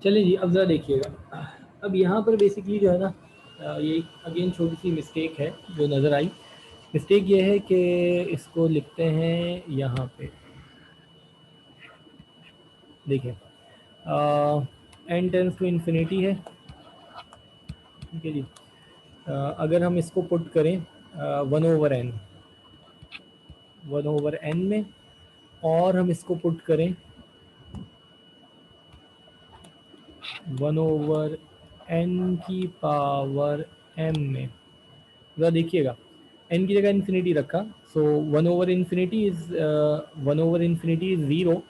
चलिए जी, अब ज़रा देखिएगा। अब यहाँ पर बेसिकली जो है ना, ये अगेन छोटी सी मिस्टेक है जो नज़र आई। मिस्टेक ये है कि इसको लिखते हैं यहाँ पे, देखिए एन टेंस टू इन्फिनिटी है, ठीक है जी। अगर हम इसको पुट करें 1/n, 1/n में, और हम इसको पुट करें 1/n की पावर m में, ज़रा देखिएगा, n की जगह इन्फिनिटी रखा, सो 1/infinity is 1/infinity is zero.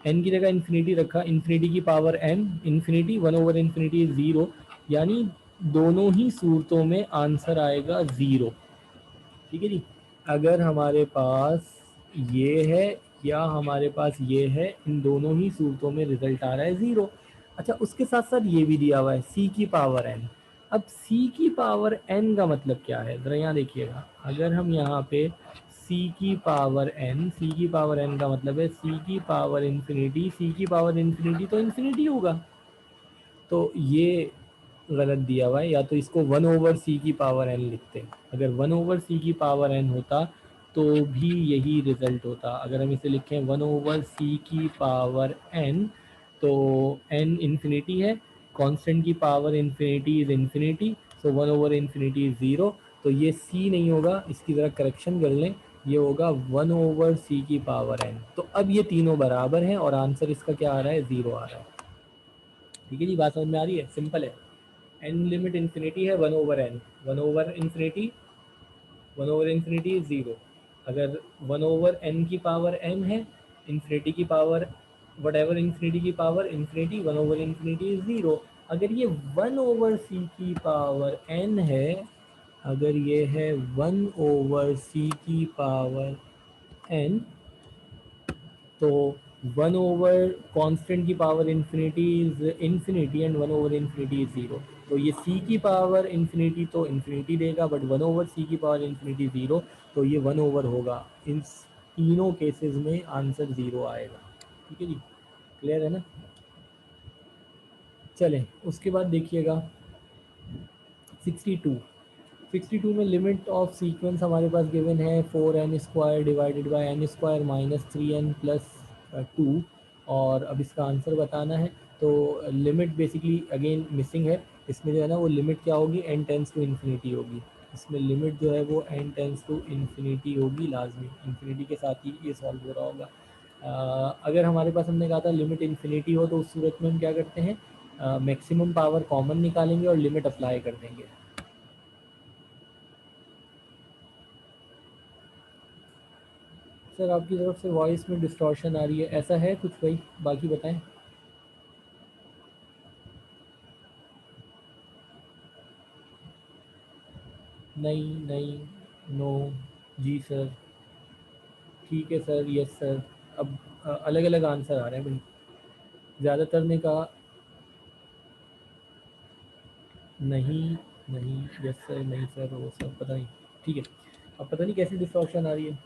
n की जगह इन्फिनिटी रखा, इन्फिनिटी की power n, infinity 1/infinity is zero, यानी दोनों ही सूरतों में आंसर आएगा ज़ीरो, ठीक है जी। अगर हमारे पास ये है या हमारे पास ये है, इन दोनों ही सूरतों में रिजल्ट आ रहा है ज़ीरो। अच्छा, उसके साथ साथ ये भी दिया हुआ है c की पावर n। अब c की पावर n का मतलब क्या है, ज़रा यहाँ देखिएगा। अगर हम यहाँ पे c की पावर n, c की पावर n का मतलब है c की पावर इन्फिनिटी, c की पावर इन्फिनिटी तो इन्फिनिटी होगा, तो ये गलत दिया हुआ है। या तो इसको 1/c की पावर n लिखते, अगर 1/c की पावर n होता तो भी यही रिजल्ट होता। अगर हम इसे लिखें 1/c की पावर n, तो n इन्फिनिटी है, कांस्टेंट की power infinity is infinity, so 1/infinity is zero, तो ये c नहीं होगा, इसकी ज़रा करेक्शन कर लें, ये होगा 1/c की पावर n। तो अब ये तीनों बराबर हैं और आंसर इसका क्या आ रहा है, ज़ीरो आ रहा है, ठीक है जी। बात समझ में आ रही है, सिंपल है। एन लिमिट इन्फिनिटी है 1/n, 1/infinity, 1/infinity is zero. अगर 1/n की पावर m है, इन्फिनिटी की पावर वट एवर इन्फिनिटी की power infinity, 1/infinity is zero. अगर ये 1/c की पावर n है, अगर ये है 1/c की पावर n, तो 1 कांस्टेंट की power infinity is infinity and 1/infinity is zero. तो ये c की पावर इन्फिनिटी तो इन्फिनिटी देगा, बट 1/c की पावर इन्फिनिटी ज़ीरो, तो ये 1 होगा। इन तीनों केसेस में आंसर ज़ीरो आएगा, ठीक है जी। क्लियर है ना। चलें, उसके बाद देखिएगा 62। 62 में लिमिट ऑफ सीक्वेंस हमारे पास गिवन है 4n² divided by n² minus 3n plus 2, और अब इसका आंसर बताना है। तो लिमिट बेसिकली अगेन मिसिंग है, इसमें जो है ना वो लिमिट क्या होगी, n टेंस टू इन्फिनिटी होगी। इसमें लिमिट जो है वो n टेंस टू इन्फिनिटी होगी, लाजमी इन्फिनिटी के साथ ही ये सॉल्व हो रहा होगा। अगर हमारे पास हमने कहा था लिमिट इन्फिनिटी हो, तो उस सूरत में हम क्या करते हैं, मैक्सिमम पावर कॉमन निकालेंगे और लिमिट अप्लाई कर देंगे। सर आपकी तरफ से वॉइस में डिस्टॉर्शन आ रही है, ऐसा है कुछ भाई, बाकी बताएं। नहीं नहीं, नो, जी सर, ठीक है सर, यस सर। अब अलग अलग आंसर आ रहे हैं भाई, ज़्यादातर ने कहा नहीं, नहीं, यस सर, नहीं सर, वो सब पता नहीं, ठीक है। अब पता नहीं कैसी डिस्टॉर्शन आ रही है,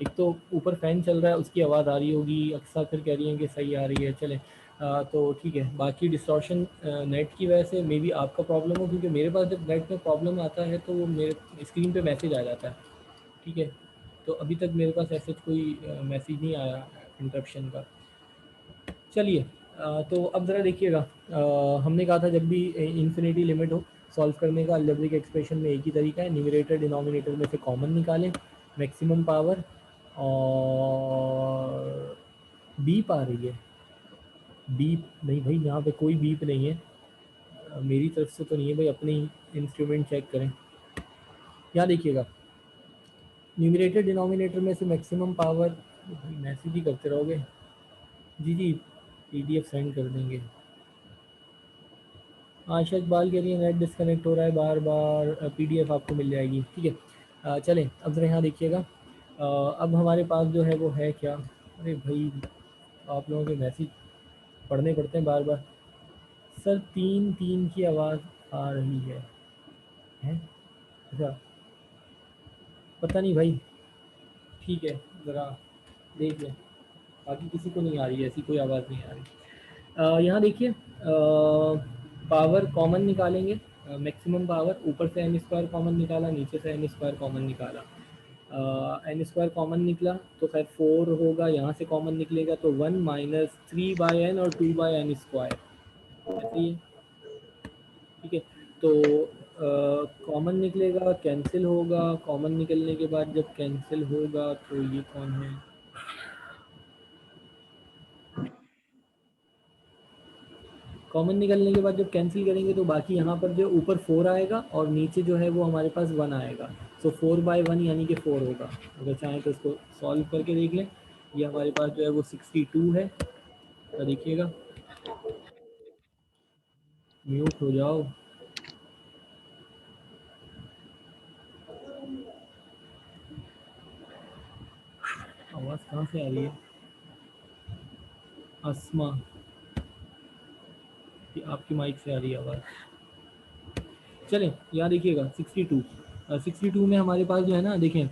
एक तो ऊपर फैन चल रहा है उसकी आवाज़ आ रही होगी, अक्सर फिर कह रही हैं कि सही आ रही है। चले, तो ठीक है, बाकी डिस्टॉर्शन नेट की वजह से मे बी आपका प्रॉब्लम हो, क्योंकि मेरे पास जब नेट में प्रॉब्लम आता है तो वो मेरे स्क्रीन पे मैसेज आ जाता है, ठीक है। तो अभी तक मेरे पास ऐसे कोई मैसेज नहीं आया इंटरप्शन का। चलिए, तो अब ज़रा देखिएगा, हमने कहा था जब भी इन्फिनिटी लिमिट हो, सॉल्व करने का अलजेब्रिक एक्सप्रेशन में एक ही तरीका है, न्यूमरेटर डिनोमिनेटर में से कॉमन निकालें, मैक्सिमम पावर, और बीप आ रही है, बीप नहीं भाई, यहाँ पे कोई बीप नहीं है, मेरी तरफ से तो नहीं है भाई, अपनी इंस्ट्रूमेंट चेक करें। यहाँ देखिएगा, न्यूमरेटर डिनोमिनेटर में से मैक्सिमम पावर, भाई मैसेज ही करते रहोगे, जी जी, पीडीएफ सेंड कर देंगे। आशा इकबाल कह रही है नेट डिस्कनेक्ट हो रहा है बार बार, पीडीएफ आपको मिल जाएगी, ठीक है। चलें, अब जरा यहाँ देखिएगा, अब हमारे पास जो है वो है क्या, अरे भाई आप लोगों के मैसेज पढ़ने पड़ते हैं बार बार। सर 3 3 की आवाज़ आ रही है अच्छा, पता नहीं भाई, ठीक है, ज़रा देख लें, बाकी किसी को नहीं आ रही है, ऐसी कोई आवाज़ नहीं आ रही। यहाँ देखिए, पावर कॉमन निकालेंगे, मैक्सिमम पावर, ऊपर से एन स्क्वायर कॉमन निकाला, नीचे से एन स्क्वायर कॉमन निकाला, एन स्क्वायर कॉमन निकला तो खैर 4 होगा, यहाँ से कॉमन निकलेगा तो 1 माइनस 3/n और 2/n स्क्वायर, ऐसे ही है, ठीक है। तो कॉमन निकलेगा, कैंसिल होगा, कॉमन निकलने के बाद जब कैंसिल होगा तो ये कौन है, कॉमन निकलने के बाद जब कैंसिल करेंगे तो बाकी यहाँ पर जो ऊपर 4 आएगा और नीचे जो है वो हमारे पास 1 आएगा, तो 4/1 यानी कि 4 होगा। अगर चाहें तो इसको सॉल्व करके देख लें, ये हमारे पास जो है वो 62 है, तो देखिएगा, म्यूट हो जाओ, आवाज़ कहाँ से आ रही है, अस्मा, कि आपकी माइक से आ रही है आवाज़। चलें, यहाँ देखिएगा 62, 62 में हमारे पास जो है ना, देखें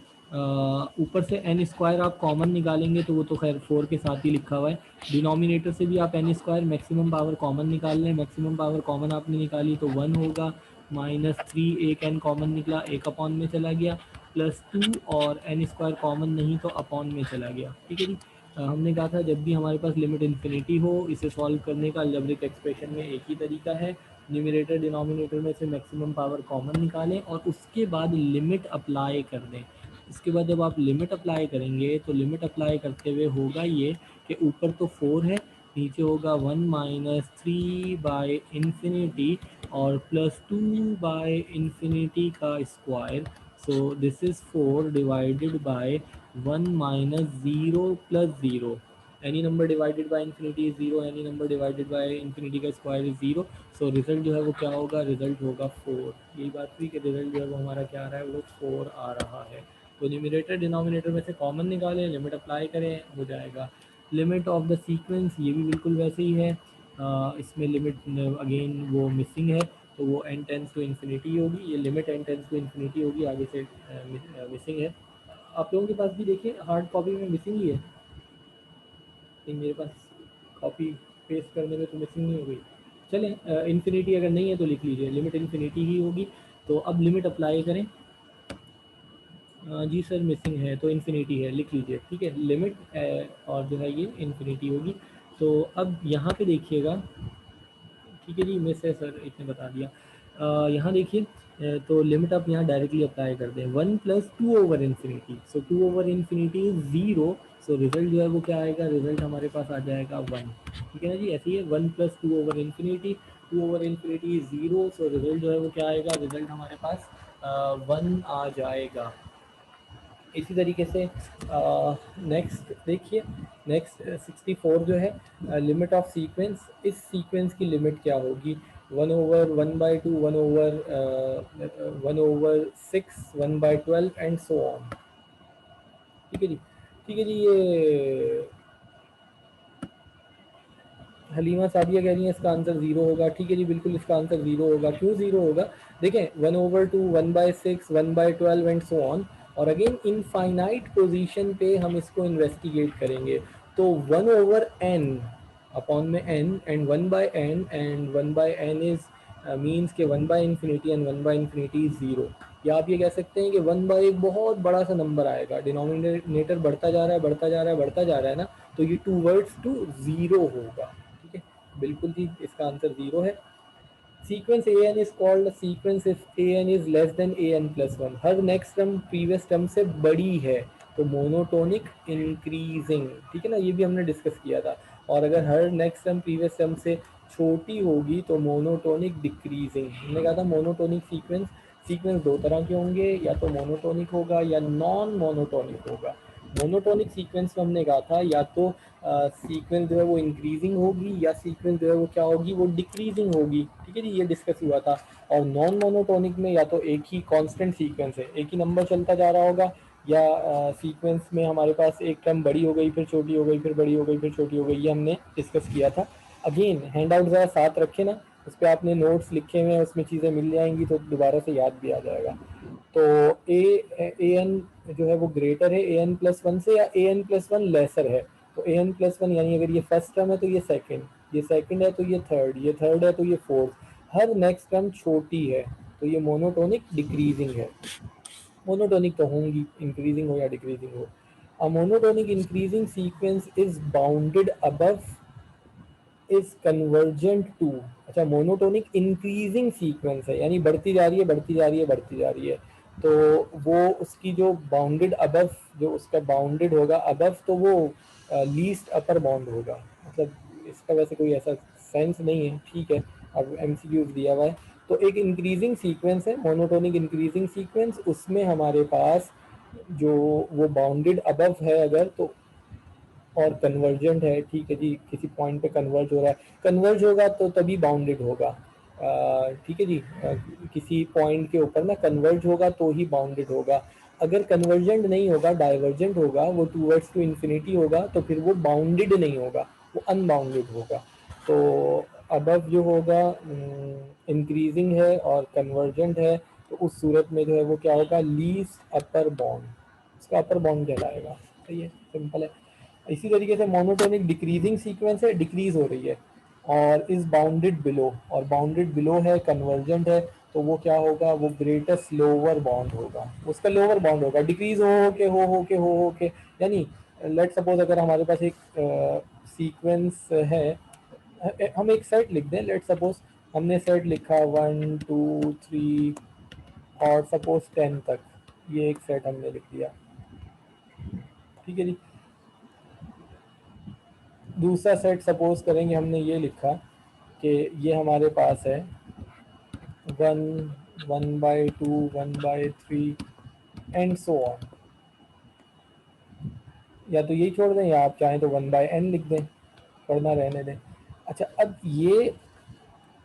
ऊपर से एन स्क्वायर आप कॉमन निकालेंगे तो वो तो खैर 4 के साथ ही लिखा हुआ है, डिनोमिनेटर से भी आप n square maximum power common निकाल लें, मैक्सिमम पावर कॉमन आपने निकाली तो 1 होगा, -3 एक एन कॉमन निकला, एक अपॉन में चला गया, +2 और एन स्क्वायर कॉमन नहीं तो अपॉन में चला गया, ठीक है जी। हमने कहा था जब भी हमारे पास लिमिट इन्फिनिटी हो, इसे सॉल्व करने का अलजेब्रिक एक्सप्रेशन में एक ही तरीका है, न्यूमरेटर डिनोमिनेटर में से मैक्सिमम पावर कॉमन निकालें और उसके बाद लिमिट अप्लाई कर दें। इसके बाद जब आप लिमिट अप्लाई करेंगे तो लिमिट अप्लाई करते हुए होगा ये कि ऊपर तो 4 है, नीचे होगा 1 माइनस 3/इंफिनिटी और +2/इंफिनिटी का square, so this is 4 divided by 1 minus 0 plus 0, any number divided by infinity is 0, any number divided by infinity का स्क्वायर इज 0, सो रिजल्ट जो है वो क्या होगा, रिजल्ट होगा 4। यही बात हुई कि रिजल्ट जो है वो हमारा क्या आ रहा है, वो 4 आ रहा है। तो न्यूमरेटर डिनोमिनेटर में से कॉमन निकालें, लिमिट अप्लाई करें, हो जाएगा। लिमिट ऑफ द सीक्वेंस ये भी बिल्कुल वैसे ही है, इसमें लिमिट अगेन वो मिसिंग है, तो वो n टेंस टू इन्फिनिटी होगी, ये limit n tends to infinity होगी, आगे से मिसिंग है। आप लोगों के पास भी देखिए हार्ड कॉपी में मिसिंग ही है, लेकिन मेरे पास कॉपी पेस्ट करने में तो मिसिंग नहीं हो गई। चलें, इन्फिनिटी अगर नहीं है तो लिख लीजिए, लिमिट इन्फिनिटी ही होगी। तो अब लिमिट अप्लाई करें, जी सर मिसिंग है तो इन्फिनिटी है, लिख लीजिए, ठीक है, लिमिट और जो है ये इन्फिनिटी होगी। तो अब यहाँ पे देखिएगा, ठीक है जी, मिस है सर, इसने बता दिया। यहाँ देखिए, तो लिमिट आप यहाँ डायरेक्टली अप्लाई कर दें, 1 plus 2 over infinity, so 2 over infinity is 0, so result जो है वो क्या आएगा, रिजल्ट हमारे पास आ जाएगा 1, ठीक है ना जी। ऐसे ही है 1 plus 2 over infinity, 2 over infinity is 0, so result जो है वो क्या आएगा, रिजल्ट हमारे पास 1 आ जाएगा। इसी तरीके से नेक्स्ट देखिए, नेक्स्ट 64 जो है, लिमिट ऑफ सीक्वेंस, इस सीक्वेंस की लिमिट क्या होगी, 1/1/2, 1/6, 1/12 एंड सो ऑन, ठीक है जी। ठीक है जी, ये हलीमा सादिया कह रही है इसका आंसर 0 होगा, ठीक है जी, बिल्कुल इसका आंसर 0 होगा। क्यों 0 होगा, देखें 1/2, 1/6, 1/12 एंड सो ऑन, और अगेन इनफाइनाइट पोजीशन पे हम इसको इन्वेस्टिगेट करेंगे, तो 1/n अपॉन में n and 1/n and 1/n is means के 1/इंफिनिटी एंड 1/इंफिनिटी इज 0, या आप ये कह सकते हैं कि 1/, एक बहुत बड़ा सा नंबर आएगा, डिनोमिनेटर बढ़ता जा रहा है, बढ़ता जा रहा है, बढ़ता जा रहा है ना, तो ये 2/0 होगा, ठीक है, बिल्कुल जी, इसका आंसर 0 है। Sequence a n is called sequence if a n is less than a n plus one, हर नेक्स्ट टर्म प्रीवियस टर्म से बड़ी है तो मोनोटोनिक इंक्रीजिंग, ठीक है ना, ये भी हमने डिस्कस किया था। और अगर हर नेक्स्ट टर्म प्रीवियस टर्म से छोटी होगी तो मोनोटोनिक डिक्रीजिंग। हमने कहा था मोनोटोनिक सीक्वेंस, सीक्वेंस दो तरह के होंगे, या तो मोनोटोनिक होगा या नॉन मोनोटोनिक होगा। मोनोटोनिक सीक्वेंस में हमने कहा था या तो सीक्वेंस जो है वो इंक्रीजिंग होगी या सीक्वेंस जो है वो क्या होगी, वो डिक्रीजिंग होगी, ठीक है जी, ये डिस्कस हुआ था। और नॉन मोनोटोनिक में या तो एक ही कांस्टेंट सीक्वेंस है, एक ही नंबर चलता जा रहा होगा, या सीक्वेंस में हमारे पास एक टर्म बड़ी हो गई, फिर छोटी हो गई, फिर बड़ी हो गई, फिर छोटी हो गई, ये हमने डिस्कस किया था। अगेन हैंड आउट ज़रा साथ रखे ना, उस पर आपने नोट्स लिखे हुए हैं, उसमें चीज़ें मिल जाएंगी तो दोबारा से याद भी आ जाएगा। तो ए एन जो है वो ग्रेटर है ए एन प्लस वन से, या ए एन प्लस वन लेसर है, तो ए एन प्लस वन यानी अगर ये फर्स्ट टर्म है तो ये सेकेंड, ये सेकंड है तो ये थर्ड, ये थर्ड है तो ये फोर्थ, हर नेक्स्ट टर्म छोटी है, तो ये मोनोटोनिक डिक्रीजिंग है। मोनोटोनिक तो होंगी, इंक्रीजिंग हो या डिक्रीजिंग हो। A monotonic increasing sequence is bounded above is convergent to. अच्छा, मोनोटोनिक इंक्रीजिंग सीक्वेंस है, यानी बढ़ती जा रही है बढ़ती जा रही है बढ़ती जा रही है, तो वो उसकी जो बाउंडेड अबव, जो उसका बाउंडेड होगा अबव, तो वो लीस्ट अपर बाउंड होगा। मतलब इसका वैसे कोई ऐसा सेंस नहीं है, ठीक है, अब एमसीक्यूज दिया हुआ है। तो एक इंक्रीजिंग सीक्वेंस है, मोनोटोनिक इंक्रीजिंग सीक्वेंस, उसमें हमारे पास जो वो बाउंडेड अबव है अगर, तो और कन्वर्जेंट है, ठीक है जी, किसी पॉइंट पे कन्वर्ज हो रहा है, कन्वर्ज होगा तो तभी बाउंडेड होगा, ठीक है जी, किसी पॉइंट के ऊपर ना कन्वर्ज होगा तो ही बाउंडेड होगा। अगर कन्वर्जेंट नहीं होगा, डाइवर्जेंट होगा, वो टूवर्ड्स टू इन्फिनिटी होगा, तो फिर वो बाउंडेड नहीं होगा, वो अनबाउंडेड होगा। तो अबव जो होगा इंक्रीजिंग है और कन्वर्जेंट है, तो उस सूरत में जो है वो क्या होगा, लीस्ट अपर बाउंड, उसका अपर बाउंड कहलाएगा। सही है, सिंपल है। इसी तरीके से मोनोटोनिक डिक्रीजिंग सीक्वेंस है, डिक्रीज हो रही है और इज बाउंडेड बिलो, और बाउंडेड बिलो है, कन्वर्जेंट है, तो वो क्या होगा, वो ग्रेटेस्ट लोअर बाउंड होगा, उसका लोअर बाउंड होगा, डिक्रीज हो के, यानी लेट सपोज अगर हमारे पास एक सीक्वेंस है, हम एक सेट लिख दें, लेट सपोज हमने सेट लिखा 1 2 3 और सपोज 10 तक, ये एक सेट हमने लिख दिया, ठीक है जी। दूसरा सेट सपोज करेंगे हमने ये लिखा कि ये हमारे पास है 1 1/2 1/3 एंड सो ऑन, या तो यही छोड़ दें या आप चाहें तो 1/n लिख दें, पढ़ना रहने दें। अच्छा, अब ये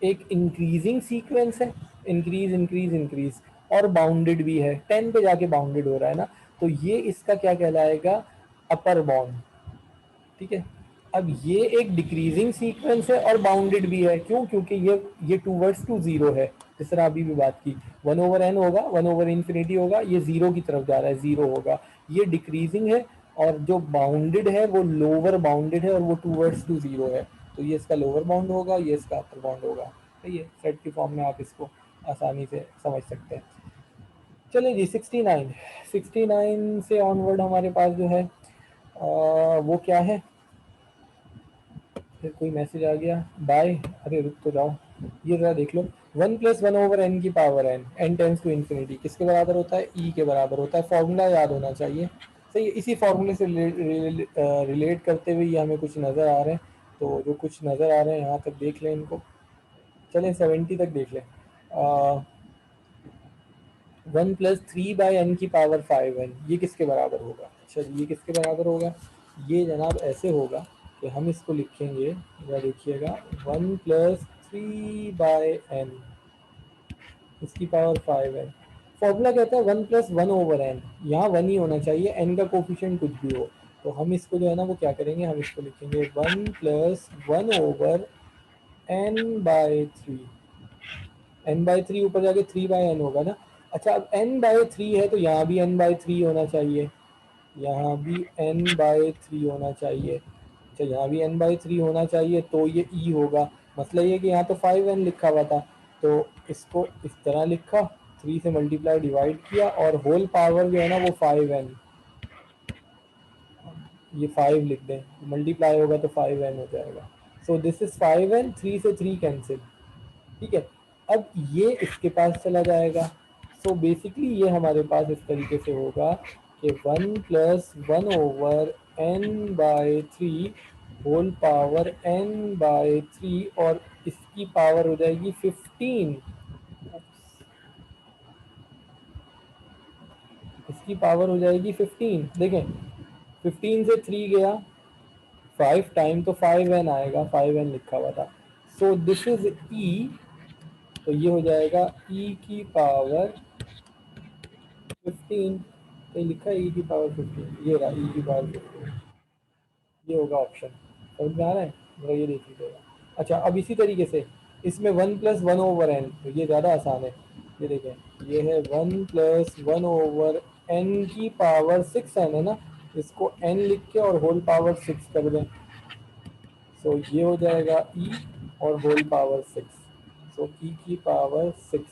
एक इंक्रीजिंग सीक्वेंस है, इंक्रीज इंक्रीज इंक्रीज, और बाउंडेड भी है, 10 पे जाके बाउंडेड हो रहा है ना, तो ये इसका क्या कहलाएगा, अपर बाउंड, ठीक है। अब ये एक डिक्रीजिंग सीक्वेंस है और बाउंडेड भी है, क्यों, क्योंकि ये टूवर्ड्स टू जीरो है, जिस तरह अभी भी बात की, 1/n होगा, 1/infinity होगा, ये जीरो की तरफ जा रहा है, जीरो होगा, ये डिक्रीजिंग है, और जो बाउंडेड है वो लोअर बाउंडेड है और वो टूवर्ड्स टू जीरो है, तो ये इसका लोअर बाउंड होगा, ये इसका अपर बाउंड होगा। सही है, सेट की फॉर्म में आप इसको आसानी से समझ सकते हैं। चलिए जी, 69 से ऑनवर्ड हमारे पास जो है वो क्या है, फिर कोई मैसेज आ गया, बाय, अरे रुक तो जाओ, ये जरा देख लो, 1 + 1/n की power n tends to infinity किसके बराबर होता है, e के बराबर होता है, फॉर्मूला याद होना चाहिए। सही है, इसी फॉर्मूले से रिलेट करते हुए ये हमें कुछ नज़र आ रहे हैं, तो जो कुछ नज़र आ रहे हैं यहाँ तक देख लें इनको, चलें 70 तक देख लें। 1 + 3/n की पावर 5n, ये किसके बराबर होगा, अच्छा ये किसके बराबर होगा, ये जनाब ऐसे होगा कि हम इसको लिखेंगे, या देखिएगा 1 + 3/n, इसकी पावर 5n, फॉर्मूला कहता है 1 + 1/n, यहाँ 1 ही होना चाहिए, n का कोफिशिएंट कुछ भी हो, तो हम इसको जो है ना वो क्या करेंगे, हम इसको लिखेंगे 1 + 1/n/3, n/3 ऊपर जाके 3/n होगा ना। अच्छा, अब n/3 है तो यहाँ भी n/3 होना चाहिए, यहाँ भी n/3 होना चाहिए, अच्छा यहाँ भी n/3 होना चाहिए, तो ये e होगा। मसला ये कि यहाँ तो 5n लिखा हुआ था, तो इसको इस तरह लिखा, 3 से मल्टीप्लाई डिवाइड किया, और होल पावर जो है ना वो 5n, ये 5 लिख दें, मल्टीप्लाई होगा तो 5n हो जाएगा, सो दिस इज 5n, 3 से 3 कैंसिल, ठीक है। अब ये इसके पास चला जाएगा, सो बेसिकली ये हमारे पास इस तरीके से होगा कि 1 + 1/n/3 होल पावर n/3, और इसकी पावर हो जाएगी 15, इसकी पावर हो जाएगी 15, देखें 15 से 3 गया, 5 टाइम तो 5n आएगा, 5n लिखा हुआ था, सो दिस इज e, तो ये हो जाएगा e की पावर 15, कहीं लिखा है e की पावर 15, ये रहा e की पावर 15, ये होगा ऑप्शन, समझ में आ रहा है, जरा ये देख लीजिएगा। अच्छा, अब इसी तरीके से इसमें 1 + 1/n, तो ये ज़्यादा आसान है, ये देखें, ये है 1 + 1/n की पावर 6n है ना, इसको n लिख के और होल पावर 6 कर दें, सो ये हो जाएगा ई और होल पावर 6। सो ई की पावर 6,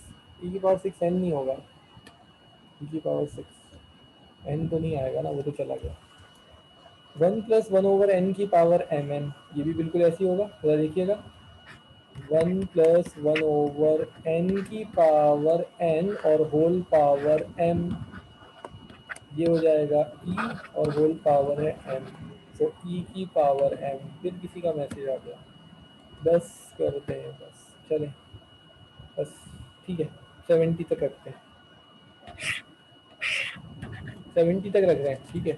ई की पावर 6 एन नहीं होगा, ई की पावर 6 एन तो नहीं आएगा ना, वो तो चला गया। 1 + 1/n की पावर एम एन, ये भी बिल्कुल ऐसे ही होगा, जरा देखिएगा। 1 + 1/n की पावर n और होल पावर m, ये हो जाएगा e और होल पावर है m। सो e की पावर m। फिर किसी का मैसेज आ गया, बस करते हैं, बस चले, बस ठीक है, 70 तक रखते हैं, 70 तक रख रहे हैं, ठीक है।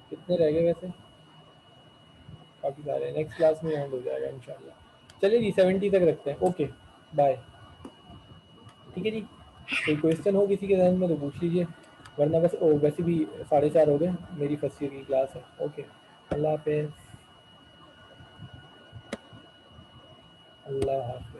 कितने रह गए वैसे, काफ़ी सारे, नेक्स्ट क्लास में एंड हो जाएगा इंशाल्लाह। चलिए जी 70 तक रखते हैं, ओके बाय। ठीक है जी, कोई क्वेश्चन हो किसी के जहन में तो पूछ लीजिए, वरना बस वैसे भी 4:30 हो गए, मेरी फर्स्ट ईयर की क्लास है। ओके, अल्लाह हाफिज़, अल्लाह हाफिज़।